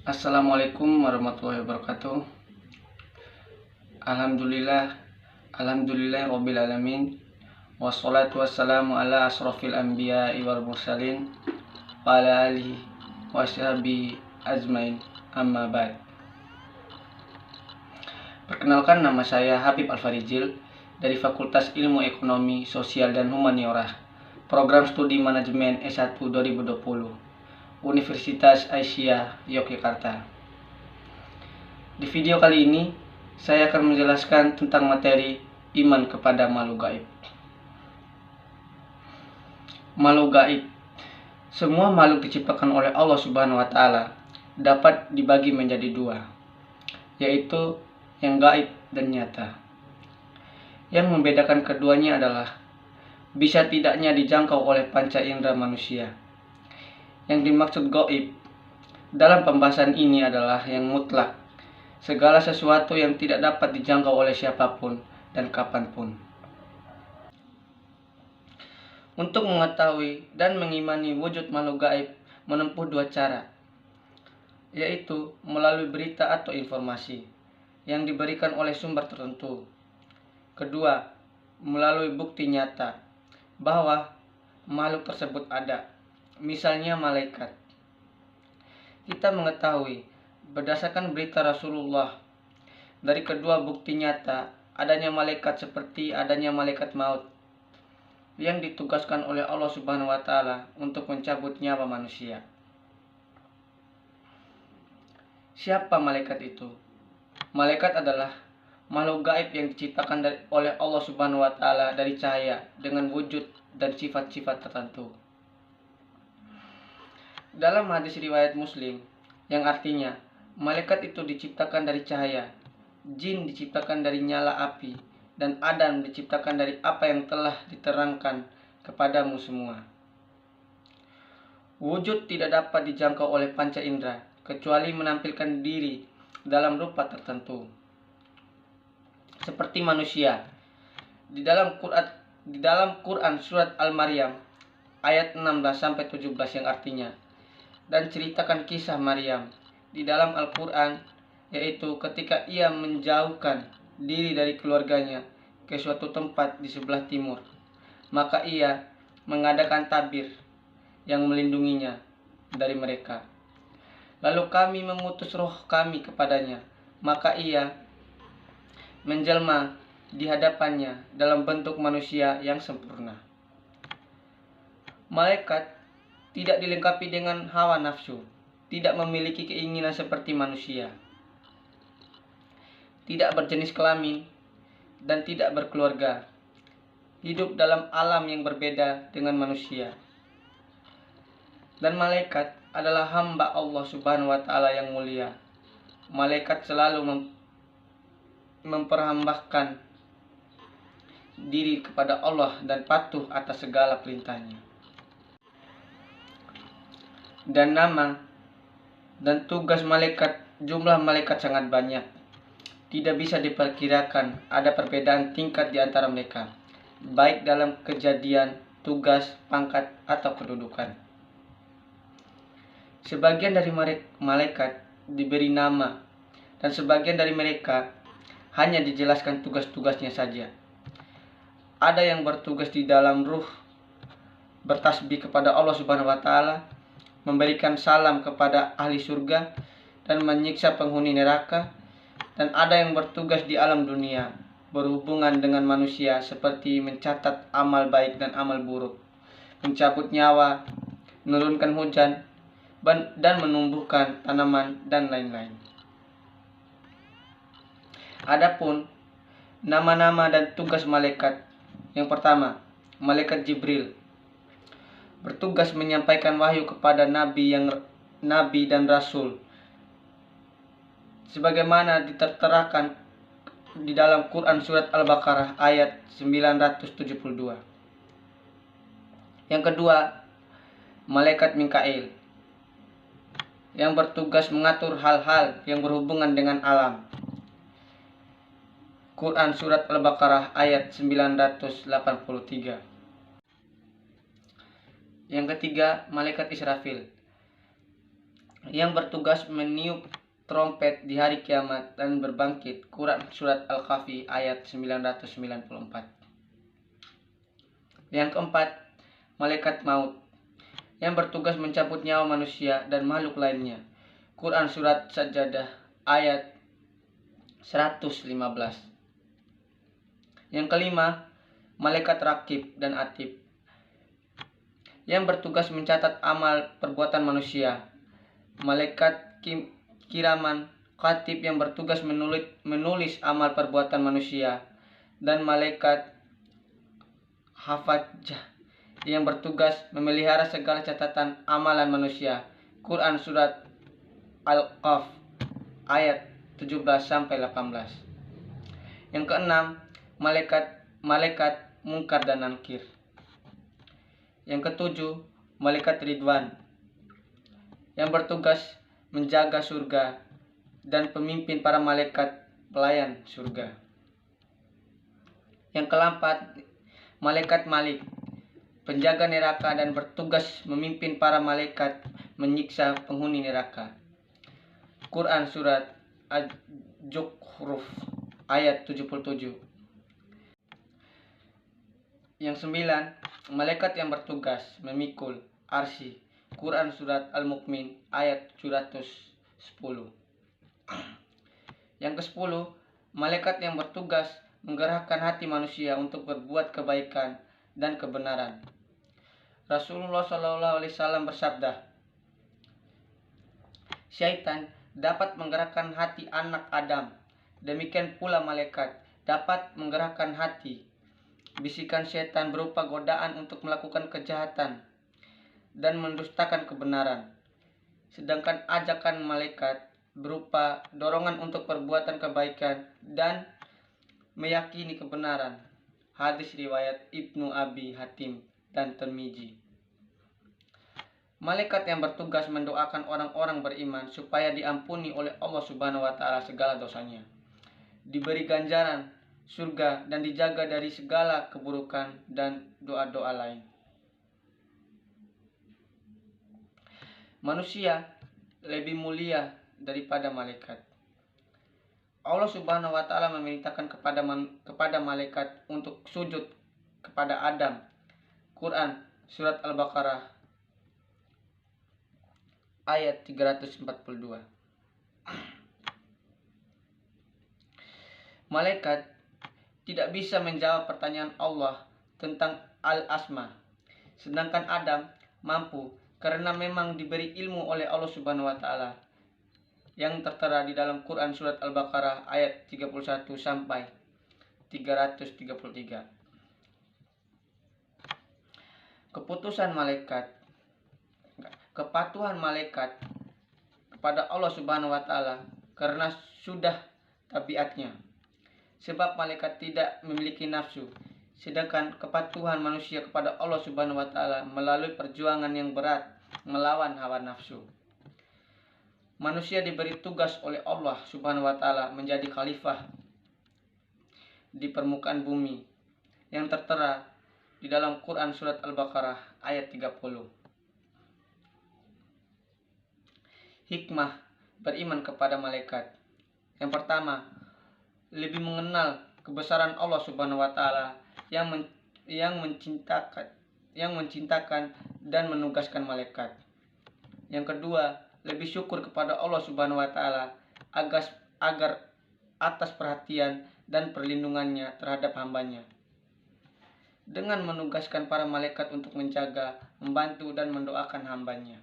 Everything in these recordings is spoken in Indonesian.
Assalamualaikum warahmatullahi wabarakatuh. Alhamdulillah rabbil alamin. Wassalatu wassalamu ala asrofil anbiya'i wal mursalin wa ala alihi wa sahbihi ajmain, amma ba'd. Perkenalkan, nama saya Habib Alfarijil dari Fakultas Ilmu Ekonomi, Sosial dan Humaniora, Program Studi Manajemen S1 2020, Universitas Aisyah Yogyakarta. Di video kali ini, saya akan menjelaskan tentang materi iman kepada makhluk gaib. Makhluk gaib. Semua makhluk diciptakan oleh Allah Subhanahu wa Ta'ala dapat dibagi menjadi dua, yaitu yang gaib dan nyata. Yang membedakan keduanya adalah bisa tidaknya dijangkau oleh panca indera manusia. Yang dimaksud gaib dalam pembahasan ini adalah yang mutlak, segala sesuatu yang tidak dapat dijangkau oleh siapapun dan kapanpun. Untuk mengetahui dan mengimani wujud makhluk gaib menempuh dua cara, yaitu melalui berita atau informasi yang diberikan oleh sumber tertentu. Kedua, melalui bukti nyata bahwa makhluk tersebut ada, misalnya malaikat. Kita mengetahui berdasarkan berita Rasulullah dari kedua bukti nyata adanya malaikat seperti adanya malaikat maut yang ditugaskan oleh Allah Subhanahu wa Ta'ala untuk mencabut nyawa manusia. Siapa malaikat itu? Malaikat adalah makhluk gaib yang diciptakan oleh Allah Subhanahu wa Ta'ala dari cahaya dengan wujud dan sifat-sifat tertentu. Dalam hadis riwayat Muslim, yang artinya malaikat itu diciptakan dari cahaya, jin diciptakan dari nyala api, dan Adam diciptakan dari apa yang telah diterangkan kepadamu semua. Wujud tidak dapat dijangkau oleh panca indera kecuali menampilkan diri dalam rupa tertentu. Seperti manusia. Di dalam Quran surat Al-Maryam ayat 16-17 yang artinya, dan ceritakan kisah Maryam di dalam Al-Quran, yaitu ketika ia menjauhkan diri dari keluarganya ke suatu tempat di sebelah timur, maka ia mengadakan tabir yang melindunginya dari mereka. Lalu kami mengutus roh kami kepadanya, maka ia menjelma di hadapannya dalam bentuk manusia yang sempurna. Malaikat tidak dilengkapi dengan hawa nafsu, tidak memiliki keinginan seperti manusia, tidak berjenis kelamin, dan tidak berkeluarga. Hidup dalam alam yang berbeda dengan manusia. Dan malaikat adalah hamba Allah Subhanahu wa Ta'ala yang mulia. Malaikat selalu memperhambakan diri kepada Allah dan patuh atas segala perintahnya. Dan nama dan tugas malaikat, jumlah malaikat sangat banyak. Tidak bisa diperkirakan, ada perbedaan tingkat di antara mereka, baik dalam kejadian, tugas, pangkat, atau kedudukan. Sebagian dari malaikat diberi nama, dan sebagian dari mereka hanya dijelaskan tugas-tugasnya saja. Ada yang bertugas di dalam ruh, bertasbih kepada Allah Subhanahu wa Ta'ala, memberikan salam kepada ahli surga, dan menyiksa penghuni neraka. Dan ada yang bertugas di alam dunia, berhubungan dengan manusia seperti mencatat amal baik dan amal buruk, mencabut nyawa, menurunkan hujan, dan menumbuhkan tanaman, dan lain-lain. Adapun nama-nama dan tugas malaikat, yang pertama, malaikat Jibril, bertugas menyampaikan wahyu kepada nabi dan rasul, sebagaimana diterterakan di dalam Quran surat Al-Baqarah ayat 972. Yang kedua, malaikat Mikail, yang bertugas mengatur hal-hal yang berhubungan dengan alam. Quran surat Al-Baqarah ayat 983. Yang ketiga, malaikat Israfil, yang bertugas meniup trompet di hari kiamat dan berbangkit. Quran Surat Al-Kahfi ayat 994. Yang keempat, malaikat maut yang bertugas mencabut nyawa manusia dan makhluk lainnya. Quran Surat Sajdah ayat 115. Yang kelima, malaikat rakib dan atib yang bertugas mencatat amal perbuatan manusia. Malaikat kiraman katib yang bertugas menulis amal perbuatan manusia, dan malaikat hafadzah yang bertugas memelihara segala catatan amalan manusia. Quran Surat Al-Qaf ayat 17-18. Yang keenam, malaikat mungkar dan nakir. Yang ketujuh, malaikat Ridwan yang bertugas menjaga surga dan pemimpin para malaikat pelayan surga. Yang keempat, malaikat Malik, penjaga neraka dan bertugas memimpin para malaikat menyiksa penghuni neraka. Quran Surat Az-Zukhruf ayat 77. Yang sembilan, malaikat yang bertugas memikul arsy. Quran Surat Al-Mu'min ayat 710. Yang ke-10, malaikat yang bertugas menggerakkan hati manusia untuk berbuat kebaikan dan kebenaran. Rasulullah SAW bersabda, syaitan dapat menggerakkan hati anak Adam, demikian pula malaikat dapat menggerakkan hati. Bisikan setan berupa godaan untuk melakukan kejahatan dan mendustakan kebenaran, sedangkan ajakan malaikat berupa dorongan untuk perbuatan kebaikan dan meyakini kebenaran. Hadis riwayat Ibnu Abi Hatim dan Tirmizi. Malaikat yang bertugas mendoakan orang-orang beriman supaya diampuni oleh Allah Subhanahu wa taala segala dosanya, diberi ganjaran surga dan dijaga dari segala keburukan dan doa-doa lain. Manusia lebih mulia daripada malaikat. Allah Subhanahu wa taala memerintahkan kepada malaikat untuk sujud kepada Adam. Quran Surat Al-Baqarah ayat 342. Malaikat tidak bisa menjawab pertanyaan Allah tentang Al-Asma, sedangkan Adam mampu karena memang diberi ilmu oleh Allah Subhanahu wa taala yang tertera di dalam Quran Surat Al-Baqarah ayat 31 sampai 333. Kepatuhan malaikat kepada Allah Subhanahu wa taala karena sudah tabiatnya. Sebab malaikat tidak memiliki nafsu, sedangkan kepatuhan manusia kepada Allah Subhanahu wa taala melalui perjuangan yang berat melawan hawa nafsu. Manusia diberi tugas oleh Allah Subhanahu wa taala menjadi khalifah di permukaan bumi yang tertera di dalam Quran Surat Al-Baqarah ayat 30. Hikmah beriman kepada malaikat. Yang pertama, lebih mengenal kebesaran Allah Subhanahu wa taala yang menciptakan dan menugaskan malaikat. Yang kedua, lebih syukur kepada Allah Subhanahu wa taala agar atas perhatian dan perlindungannya terhadap hambanya, dengan menugaskan para malaikat untuk menjaga, membantu dan mendoakan hambanya.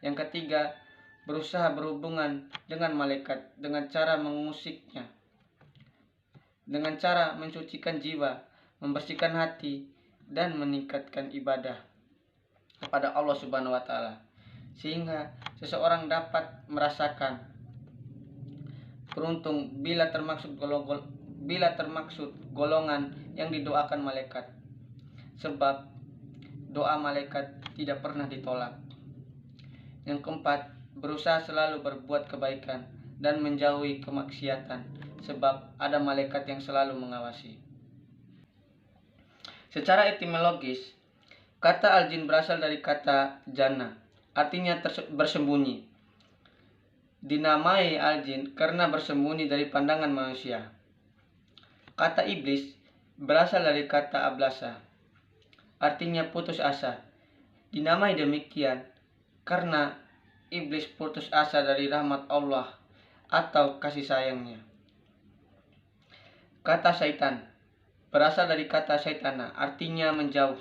Yang ketiga, berusaha berhubungan dengan malaikat dengan cara mengusiknya, dengan cara mensucikan jiwa, membersihkan hati, dan meningkatkan ibadah kepada Allah Subhanahu wa taala, sehingga seseorang dapat merasakan beruntung bila termaksud golongan yang didoakan malaikat, sebab doa malaikat tidak pernah ditolak. Yang keempat, berusaha selalu berbuat kebaikan dan menjauhi kemaksiatan, sebab ada malaikat yang selalu mengawasi. Secara etimologis, kata al-jin berasal dari kata jannah, artinya bersembunyi. dinamai al-jin karena bersembunyi dari pandangan manusia. Kata iblis berasal dari kata ablasa, artinya putus asa. Dinamai demikian karena iblis putus asa dari rahmat Allah atau kasih sayangnya. Kata syaitan berasal dari kata syaitana, artinya menjauh.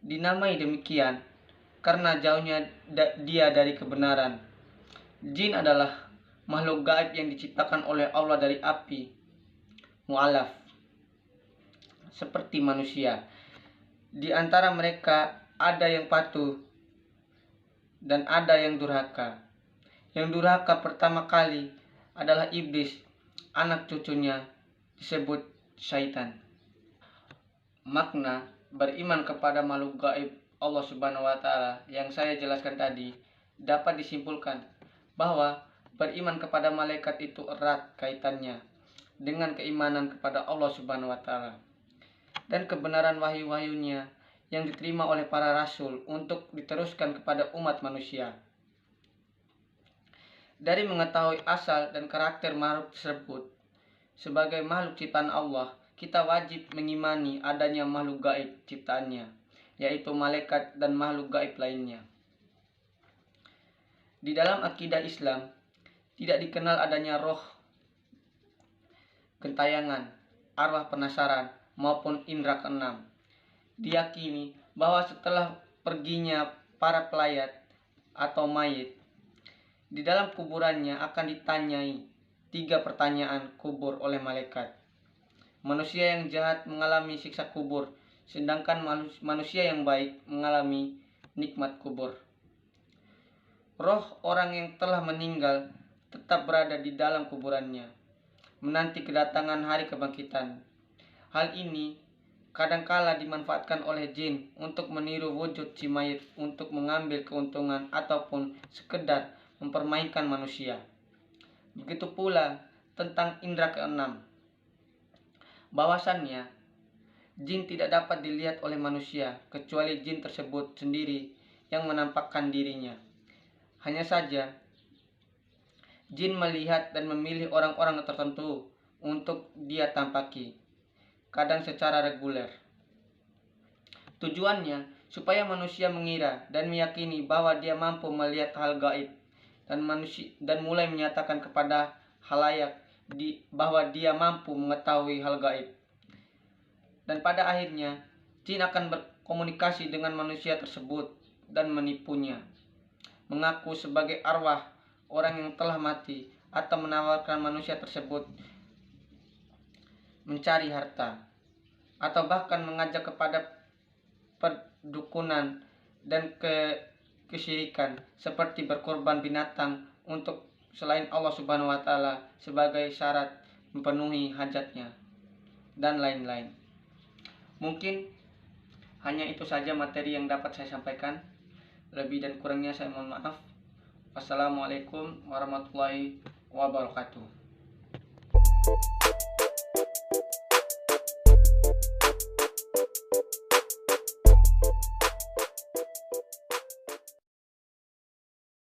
Dinamai demikian karena jauhnya dia dari kebenaran. Jin adalah makhluk gaib yang diciptakan oleh Allah dari api mu'alaf, seperti manusia. Di antara mereka ada yang patuh dan ada yang durhaka. Yang durhaka pertama kali adalah iblis, anak cucunya disebut syaitan. Makna beriman kepada makhluk gaib Allah Subhanahu wa taala yang saya jelaskan tadi dapat disimpulkan bahwa beriman kepada malaikat itu erat kaitannya dengan keimanan kepada Allah Subhanahu wa taala dan kebenaran wahyu-wahyunya yang diterima oleh para rasul untuk diteruskan kepada umat manusia. Dari mengetahui asal dan karakter makhluk tersebut sebagai makhluk ciptaan Allah, kita wajib mengimani adanya makhluk gaib ciptaannya, yaitu malaikat dan makhluk gaib lainnya. Di dalam akidah Islam, tidak dikenal adanya roh, gentayangan, arwah penasaran, maupun indera keenam. Diyakini bahwa setelah perginya para pelayat atau mayit, di dalam kuburannya akan ditanyai 3 pertanyaan kubur oleh malaikat. Manusia yang jahat mengalami siksa kubur, sedangkan manusia yang baik mengalami nikmat kubur. Roh orang yang telah meninggal tetap berada di dalam kuburannya, menanti kedatangan hari kebangkitan. Hal ini kadangkala dimanfaatkan oleh jin untuk meniru wujud si mayit untuk mengambil keuntungan ataupun sekedar mempermainkan manusia. Begitu pula tentang indera keenam. Bahwasannya jin tidak dapat dilihat oleh manusia kecuali jin tersebut sendiri yang menampakkan dirinya. Hanya saja jin melihat dan memilih orang-orang tertentu untuk dia tampaki, kadang secara reguler. Tujuannya supaya manusia mengira dan meyakini bahwa dia mampu melihat hal gaib dan mulai menyatakan kepada halayak bahwa dia mampu mengetahui hal gaib. Dan pada akhirnya jin akan berkomunikasi dengan manusia tersebut dan menipunya, mengaku sebagai arwah orang yang telah mati atau menawarkan manusia tersebut mencari harta, atau bahkan mengajak kepada perdukunan dan kesyirikan seperti berkorban binatang untuk selain Allah Subhanahu wa taala sebagai syarat memenuhi hajatnya dan lain-lain. Mungkin hanya itu saja materi yang dapat saya sampaikan. Lebih dan kurangnya saya mohon maaf. Wassalamualaikum warahmatullahi wabarakatuh.